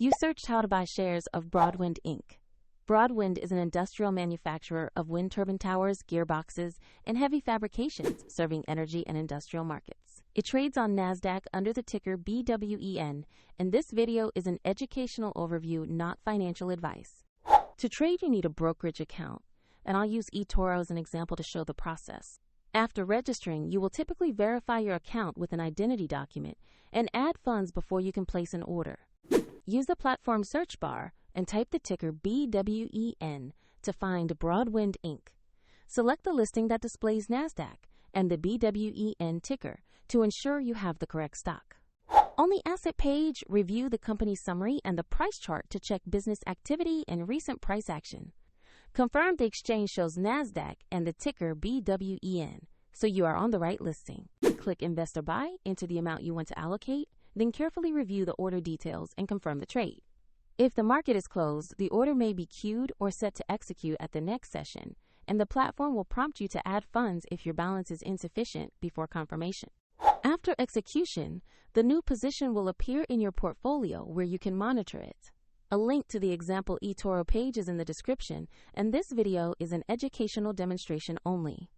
You searched how to buy shares of Broadwind Inc. Broadwind is an industrial manufacturer of wind turbine towers, gearboxes, and heavy fabrications serving energy and industrial markets. It trades on NASDAQ under the ticker BWEN, and this video is an educational overview, not financial advice. To trade, you need a brokerage account, and I'll use eToro as an example to show the process. After registering, you will typically verify your account with an identity document and add funds before you can place an order. Use the platform search bar and type the ticker BWEN to find Broadwind Inc. Select the listing that displays NASDAQ and the BWEN ticker to ensure you have the correct stock. On the asset page, review the company summary and the price chart to check business activity and recent price action. Confirm the exchange shows NASDAQ and the ticker BWEN, so you are on the right listing. Click Invest or Buy, enter the amount you want to allocate, then carefully review the order details and confirm the trade. If the market is closed, the order may be queued or set to execute at the next session, and the platform will prompt you to add funds if your balance is insufficient before confirmation. After execution, the new position will appear in your portfolio where you can monitor it. A link to the example eToro page is in the description, and this video is an educational demonstration only.